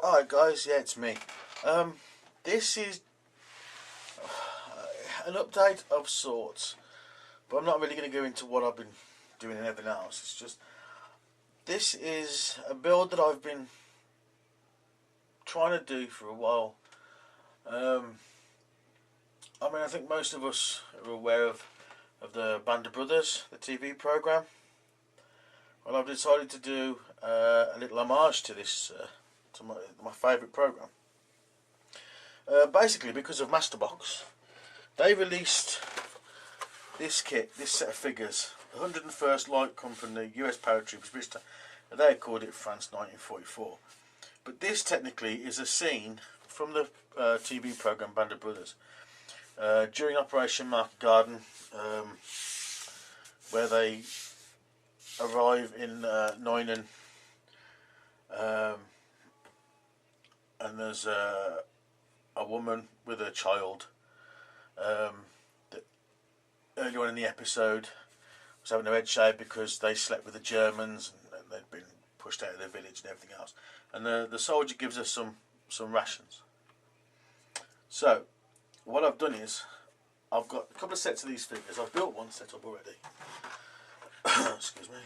Alright guys, yeah, it's me. This is an update of sorts, but I'm not really going to go into what I've been doing and everything else. It's just, this is a build that I've been trying to do for a while. I think most of us are aware of the Band of Brothers, the TV programme. Well, I've decided to do a little homage to this, to my favourite programme. Basically, because of Masterbox, they released this kit, this set of figures, the 101st Light Company US Paratroopers, which they called it France 1944. But this technically is a scene from the TV programme Band of Brothers during Operation Market Garden, where they arrive in Neunen, and there's a woman with a child that earlier on in the episode was having her head shaved because they slept with the Germans and they'd been pushed out of their village and everything else. And the soldier gives us some rations. So what I've done is I've got a couple of sets of these figures. I've built one set up already. Excuse me.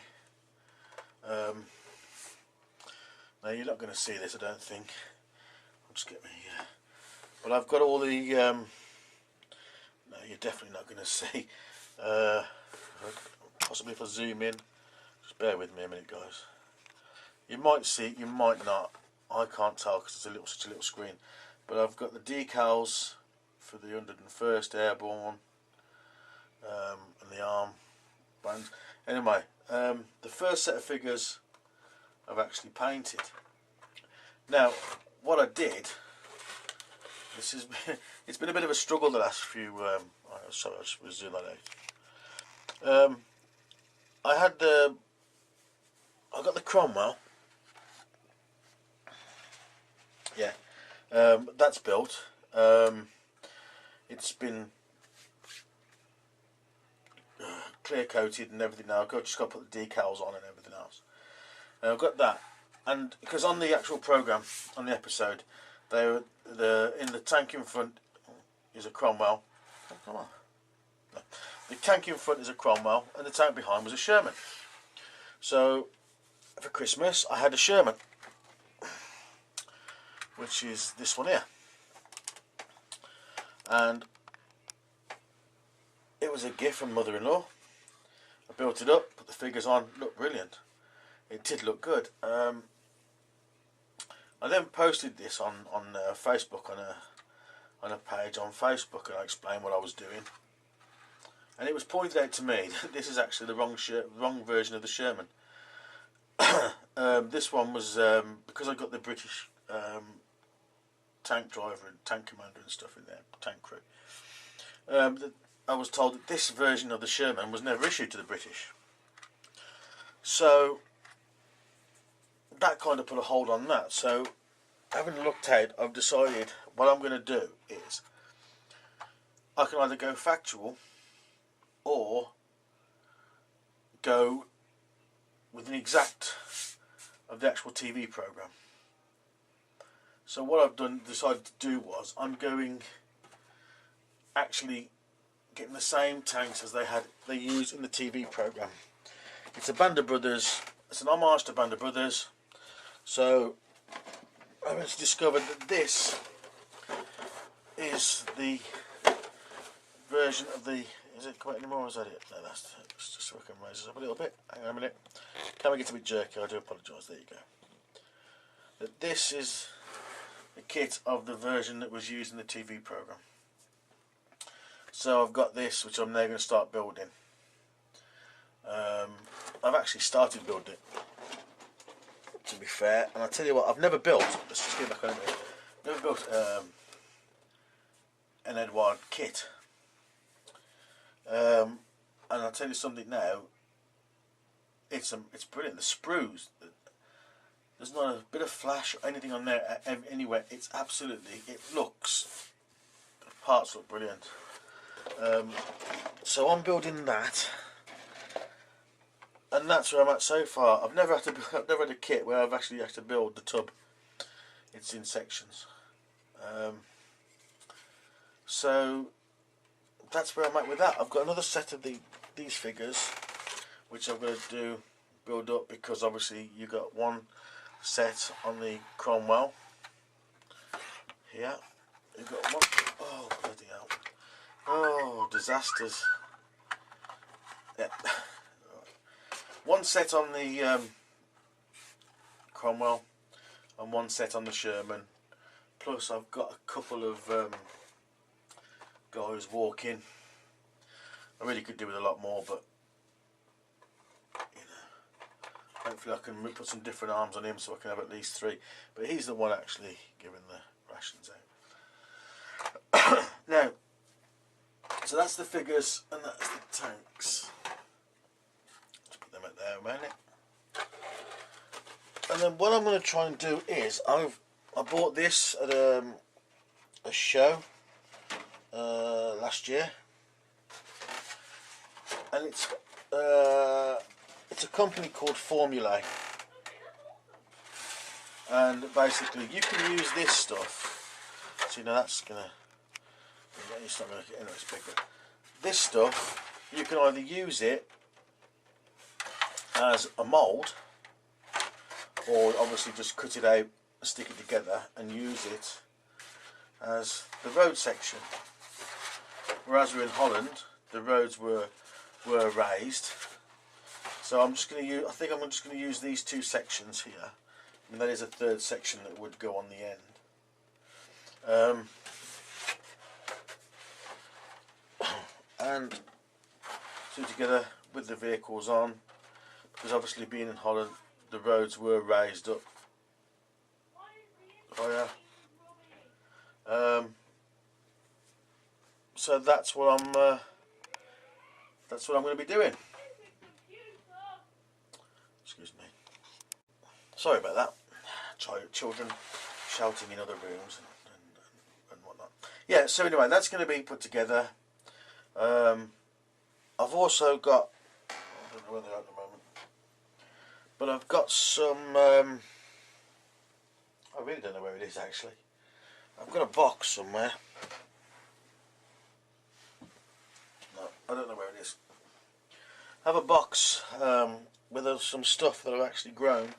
Now you're not going to see this, I don't think. I'll just get me. But I've got all the. No, you're definitely not going to see. Possibly if I zoom in. Just bear with me a minute, guys. You might see it, you might not. I can't tell because it's such a little screen. But I've got the decals for the 101st Airborne and the arm bands. Anyway, the first set of figures I've actually painted. Now, what I did, it's been a bit of a struggle the last few. Sorry, I'll just zoom that out. I got the Cromwell. Yeah, that's built. It's been clear coated and everything now. I've just got to put the decals on and everything else. And I've got that, and because on the actual programme, on the episode, in the tank in front is a Cromwell. Oh, come on. No. The tank in front is a Cromwell, and the tank behind was a Sherman. So for Christmas, I had a Sherman, which is this one here, and it was a gift from mother-in-law. I built it up, put the figures on, looked brilliant. It did look good. I then posted this on Facebook, on a page on Facebook, and I explained what I was doing. And it was pointed out to me that this is actually the wrong version of the Sherman. This one was because I got the British tank driver and tank commander and stuff in there, tank crew. I was told that this version of the Sherman was never issued to the British. So that kind of put a hold on that. So having looked out, I've decided what I'm going to do is I can either go factual or go with an exact of the actual TV programme. So what I've decided to do was I'm going actually getting the same tanks as they use in the TV programme. It's a Band of Brothers. It's an homage to Band of Brothers. So I've discovered that this is the version of the. Is it quite anymore? Or is that it? No, that's just so I can raise this up a little bit. Hang on a minute. Can we get a bit jerky? I do apologise. There you go. That this is the kit of the version that was used in the TV programme. So I've got this, which I'm now going to start building. I've actually started building it, to be fair, and I'll tell you what, I've never built, let's just get back on it, never built an Edward kit. And I'll tell you something now, it's brilliant. The sprues, there's not a bit of flash or anything on there anywhere. It's absolutely, the parts look brilliant. So I'm building that, and that's where I'm at so far. I've never had a kit where I've actually had to build the tub It's in sections. So that's where I'm at with that. I've got another set of these figures, which I'm going to build up, because obviously you got one set on the Cromwell here. You've got one. Oh bloody hell! Oh, disasters! Yeah. One set on the Cromwell and one set on the Sherman. Plus, I've got a couple of guys walking. I really could do with a lot more, but you know, hopefully I can put some different arms on him so I can have at least 3. But he's the one actually giving the rations out. Now, so that's the figures and that's the tanks. Let's put them at there a minute. And then what I'm going to try and do is I bought this at a show last year, and it's a company called Formula, and basically you can use this stuff. So you know that's gonna, it's not gonna get anyway, it's big, but this stuff you can either use it as a mould, or obviously just cut it out, stick it together and use it as the road section. Whereas we're in Holland, the roads were raised. So I'm just going to use, I think I'm just going to use these 2 sections here, and that is a 3rd section that would go on the end. And two together with the vehicles on, because obviously being in Holland, the roads were raised up. Oh yeah. So that's what I'm going to be doing. Excuse me. Sorry about that. Children shouting in other rooms and whatnot. Yeah. So anyway, that's going to be put together. I've also got, I don't know where they are at the moment, but I've got some. I really don't know where it is actually. I've got a box somewhere. No, I don't know where it is. I have a box with some stuff that I've actually grown.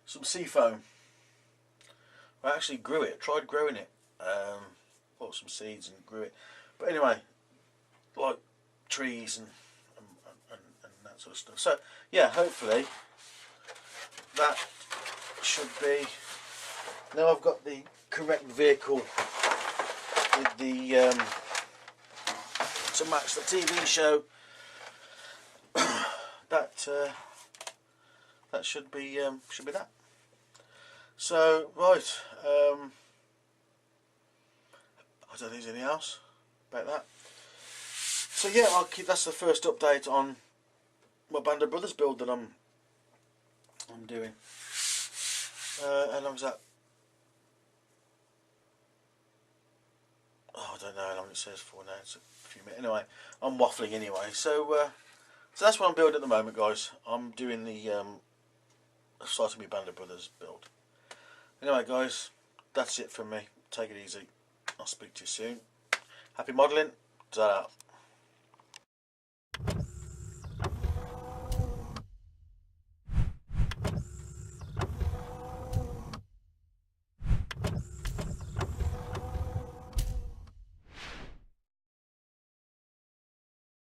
Some sea foam. I actually grew it, tried growing it. Bought some seeds and grew it. But anyway, like trees and that sort of stuff. So yeah, hopefully that should be. Now I've got the correct vehicle with the to match the TV show. that should be that. So right, I don't think there's anything else about that. So yeah, that's the first update on my Band of Brothers build that I'm doing. How long's that? Oh, I don't know how long it says for now. It's a few minutes. Anyway, I'm waffling anyway. So that's what I'm building at the moment, guys. I'm doing the starting my Band of Brothers build. Anyway, guys, that's it from me. Take it easy. I'll speak to you soon. Happy modelling. Ta-ra.